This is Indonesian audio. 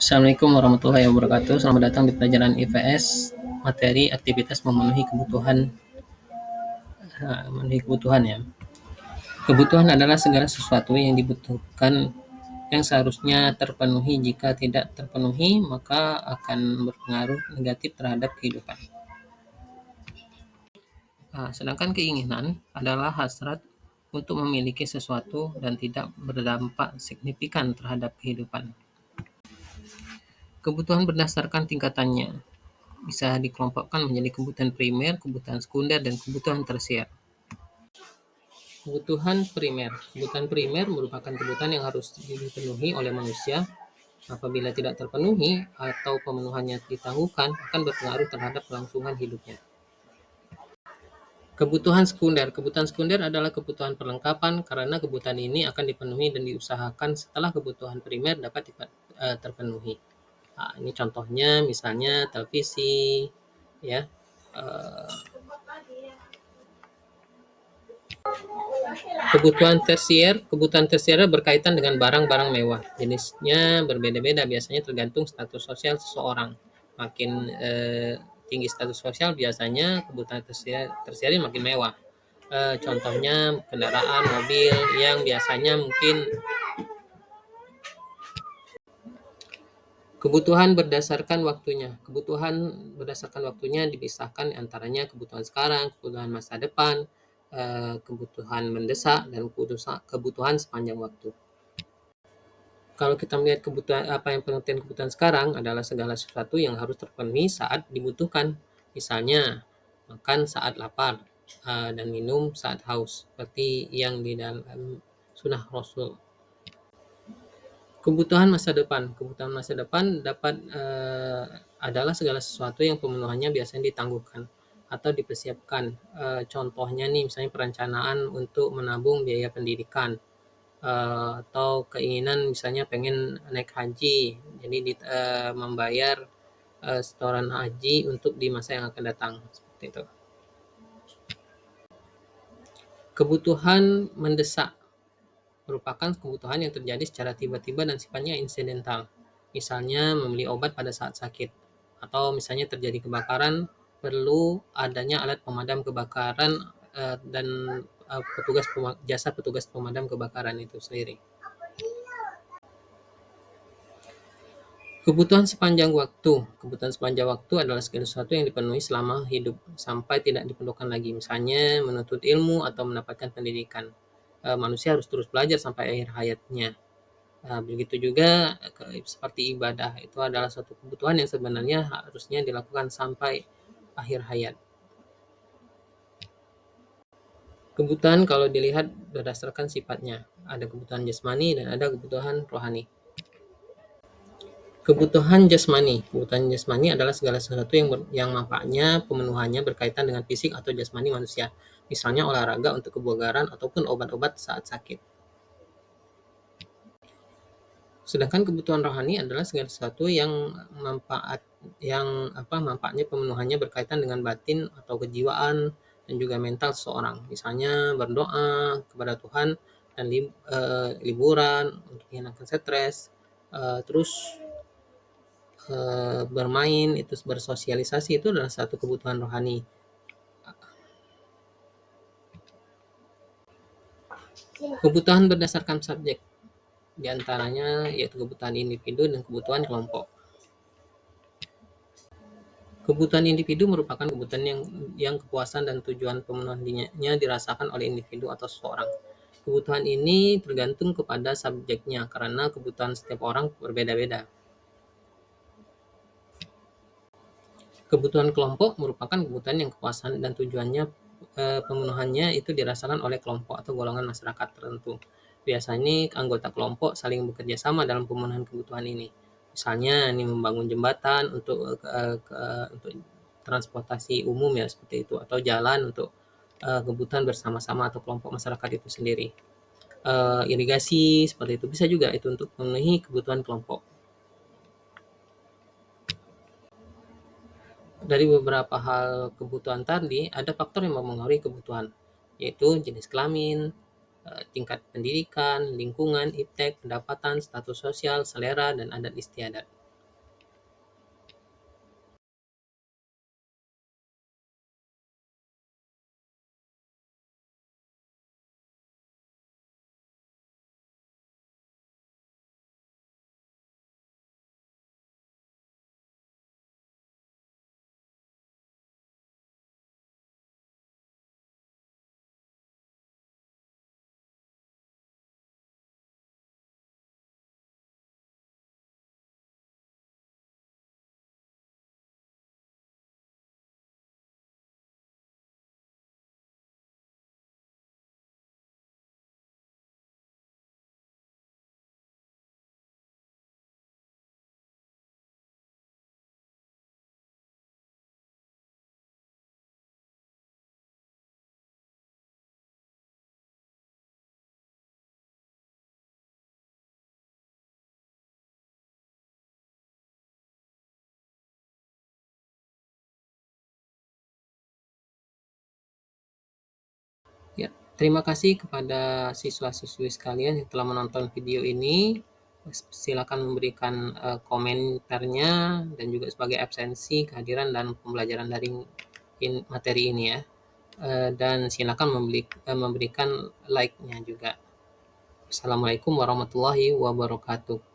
Assalamualaikum warahmatullahi wabarakatuh. Selamat datang di pelajaran IPS materi aktivitas memenuhi kebutuhan ya. Kebutuhan adalah segala sesuatu yang dibutuhkan yang seharusnya terpenuhi. Jika tidak terpenuhi, maka akan berpengaruh negatif terhadap kehidupan. Sedangkan keinginan adalah hasrat untuk memiliki sesuatu dan tidak berdampak signifikan terhadap kehidupan. Kebutuhan berdasarkan tingkatannya bisa dikelompokkan menjadi kebutuhan primer, kebutuhan sekunder, dan kebutuhan tersier. Kebutuhan primer merupakan kebutuhan yang harus dipenuhi oleh manusia. Apabila tidak terpenuhi atau pemenuhannya ditangguhkan, akan berpengaruh terhadap kelangsungan hidupnya. Kebutuhan sekunder adalah kebutuhan perlengkapan karena kebutuhan ini akan dipenuhi dan diusahakan setelah kebutuhan primer dapat terpenuhi. Ini contohnya misalnya televisi, ya. Kebutuhan tersier berkaitan dengan barang-barang mewah. Jenisnya berbeda-beda, biasanya tergantung status sosial seseorang. Makin tinggi status sosial, biasanya kebutuhan tersier makin mewah. Contohnya kendaraan, mobil yang biasanya mungkin. Kebutuhan berdasarkan waktunya dipisahkan antaranya kebutuhan sekarang, kebutuhan masa depan, kebutuhan mendesak, dan kebutuhan sepanjang waktu. Kalau kita melihat pengertian kebutuhan sekarang adalah segala sesuatu yang harus terpenuhi saat dibutuhkan. Misalnya, makan saat lapar, dan minum saat haus, seperti yang di dalam sunnah Rasul. Kebutuhan masa depan adalah segala sesuatu yang pemenuhannya biasanya ditangguhkan atau dipersiapkan. Contohnya nih, misalnya perencanaan untuk menabung biaya pendidikan, atau keinginan misalnya pengen naik haji, jadi membayar setoran haji untuk di masa yang akan datang, seperti itu. Kebutuhan mendesak merupakan kebutuhan yang terjadi secara tiba-tiba dan sifatnya insidental. Misalnya membeli obat pada saat sakit, atau misalnya terjadi kebakaran, perlu adanya alat pemadam kebakaran dan jasa petugas pemadam kebakaran itu sendiri. Kebutuhan sepanjang waktu adalah segala sesuatu yang dipenuhi selama hidup sampai tidak diperlukan lagi. Misalnya menuntut ilmu atau mendapatkan pendidikan. Manusia harus terus belajar sampai akhir hayatnya. Begitu juga seperti ibadah, itu adalah suatu kebutuhan yang sebenarnya harusnya dilakukan sampai akhir hayat. Kebutuhan kalau dilihat berdasarkan sifatnya, ada kebutuhan jasmani dan ada kebutuhan rohani. Kebutuhan jasmani adalah segala sesuatu yang manfaatnya pemenuhannya berkaitan dengan fisik atau jasmani manusia, misalnya olahraga untuk kebugaran ataupun obat-obat saat sakit. Sedangkan kebutuhan rohani adalah segala sesuatu yang manfaatnya pemenuhannya berkaitan dengan batin atau kejiwaan dan juga mental seseorang, misalnya berdoa kepada Tuhan dan liburan untuk menghilangkan stres, terus bermain, itu bersosialisasi, itu adalah satu kebutuhan rohani. Kebutuhan berdasarkan subjek, diantaranya yaitu kebutuhan individu dan kebutuhan kelompok. Kebutuhan individu merupakan kebutuhan yang kepuasan dan tujuan pemenuhannya dirasakan oleh individu atau seseorang. Kebutuhan ini tergantung kepada subjeknya karena kebutuhan setiap orang berbeda-beda. Kebutuhan kelompok merupakan kebutuhan yang kepuasan dan tujuannya pemenuhannya itu dirasakan oleh kelompok atau golongan masyarakat tertentu. Biasanya anggota kelompok saling bekerja sama dalam pemenuhan kebutuhan ini. Misalnya ini membangun jembatan untuk transportasi umum ya, seperti itu, atau jalan untuk kebutuhan bersama-sama atau kelompok masyarakat itu sendiri. Irigasi seperti itu bisa juga itu untuk memenuhi kebutuhan kelompok. Dari beberapa hal kebutuhan tadi, ada faktor yang mempengaruhi kebutuhan, yaitu jenis kelamin, tingkat pendidikan, lingkungan, iptek, pendapatan, status sosial, selera, dan adat istiadat. Ya, terima kasih kepada siswa-siswi sekalian yang telah menonton video ini. Silakan memberikan komentarnya dan juga sebagai absensi, kehadiran dan pembelajaran daring materi ini ya. Dan silakan memberikan like-nya juga. Assalamualaikum warahmatullahi wabarakatuh.